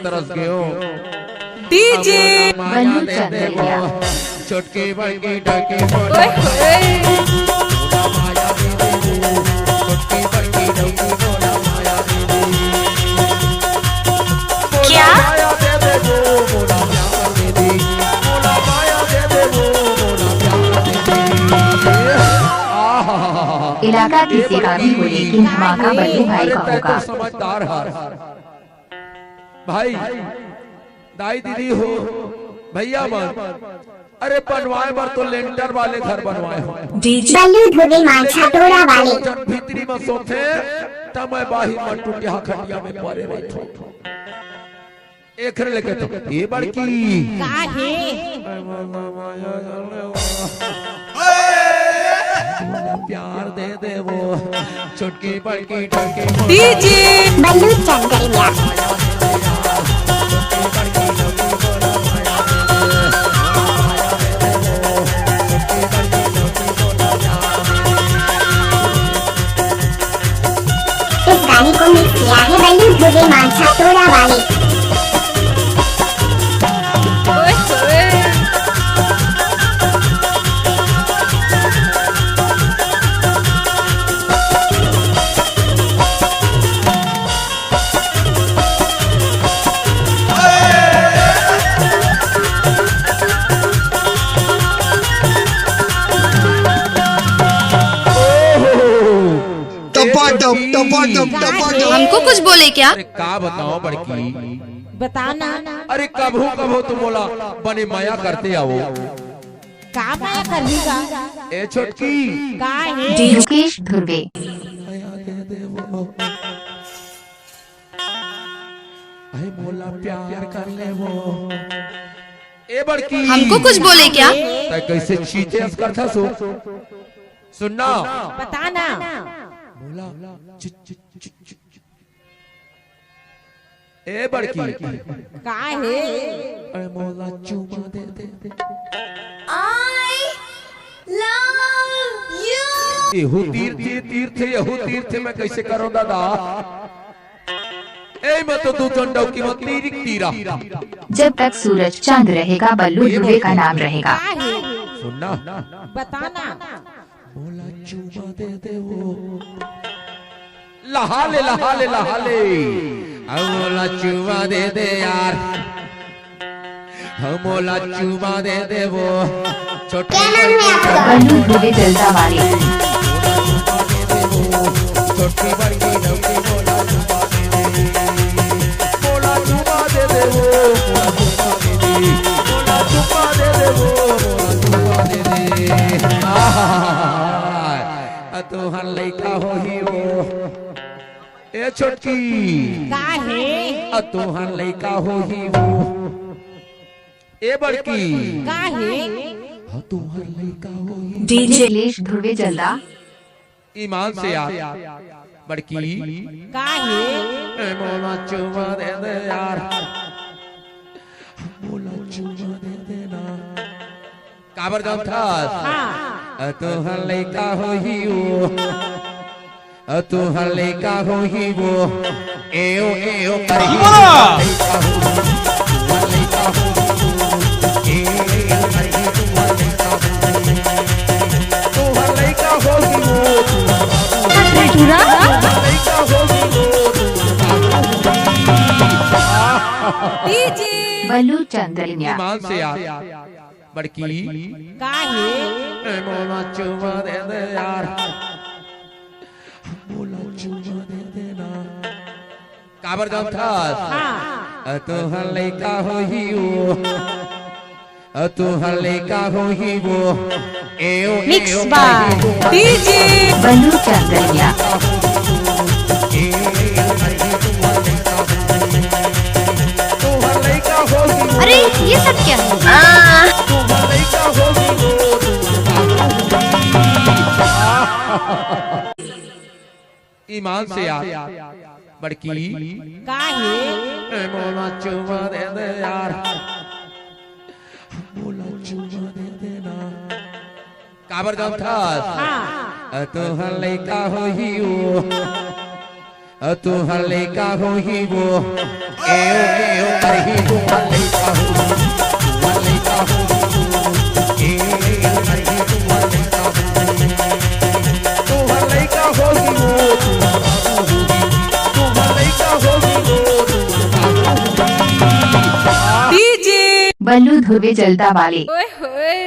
तरस गयो डीजे बलू चंद्रिया छोटके बड़के ढके बोला माया दे दे छोटके बड़के ढके बोला माया दे दे क्या माया दे दे बोला प्यार दे दे बोला माया दे दे बोला प्यार दे दे इलाका किसी का भी हो लेकिन धमाका बल्लू भाई का होगा। समझदार है भाई दाई दीदी हो भैया मन अरे बनवाए बर तो लेंटर वाले घर बनवाए हो डीजे बल्लू धुरे माछा टोरा वाले जब भीतरी में सोते तब मैं बाहर में टूटिया खटिया में पड़े रहते एक लेके तो ये बड़की काहे प्यार दे दे वो छोटकी बड़की ढके डीजे बल्लू चंद्रिया इस गाने को मिक्स किया है बल्लू धुरे माछा टोरा वाले। ओए ओए हमको कुछ बोले क्या? अरे का बताओ बड़की बताना अरे कभू कभू तो बोला बने माया करते आओ का माया करनी का ए छोटकी काहे मुकेश धुर्वे माया दे दे वो अरे मोला प्यार कर ले वो ए बड़की हमको कुछ बोले क्या? तै कैसे चीजें करता सो सुनना बताना मोला चि- चि- चि- चि- चि- ए बड़की काहे अरे मोला चुमा दे दे दे यहू तीर्थ यहू तीर्थ मैं कैसे करूं दादा ए मैं तो तू चंडौ की मत तीरा जब तक सूरज चांद रहेगा बल्लू धुर्वे का नाम रहेगा। काहे सुनना बताना मोला चुमा दे दे वो लहा ले लहा ले लहा ले मोला चुमा दे दे यार मोला चुमा दे दे वो छोटे क्या नाम है आपका? बल्लू धुर्वे जलता वाले छोटी बड़की नौकी मोला चुमा दे दे मोला चुमा दे दे वो मोला चुमा दे दे वो मोला चुमा दे दे तू हर लइका हो ही वो ए छोटकी काहे तू हर लइका हो ही वो ए बड़की काहे तू हर लइका हो ही डीजे धुर्वे जलदा ईमान से यार बड़की काहे ए मोला चुमा दे दे यार मोला चुमा दे देना काबर जाम था हाँ तू हर लइका हो ही वो तू हर लइका हो ही वो एओ एओ करही लइका हो तू हर लइका हो एओ एओ करही तू हर लइका हो ही वो लइका हो ही वो डीजे बल्लू चंद्रिया ईमान से यार बड़की काहे ए मोला चुमा दे दे यार मोला चुमा दे देना काबर जाम था हाँ तू हर लइका हो ही वो तू हर लइका हो ही वो एओ मिक्स एओ बाय डीजे बल्लू चंद्रिया तू हर लइका हो ही वो अरे ये सब क्या है? तू हर लइका हो ही वो ईमान से यार बड़की काहे ए मोला चुमा दे दे यार मोला चुमा दे देना काबर जाम था हाँ तू हर लइका हो ही वो तू हले का हो ही वो एओ करही तू हले का हो हले का हो एओ करही तू हले का हो तू हले का हो ही वो तू हले का हो ही वो डीजे बल्लू ध्रुवे जलदा वाले। ओए होए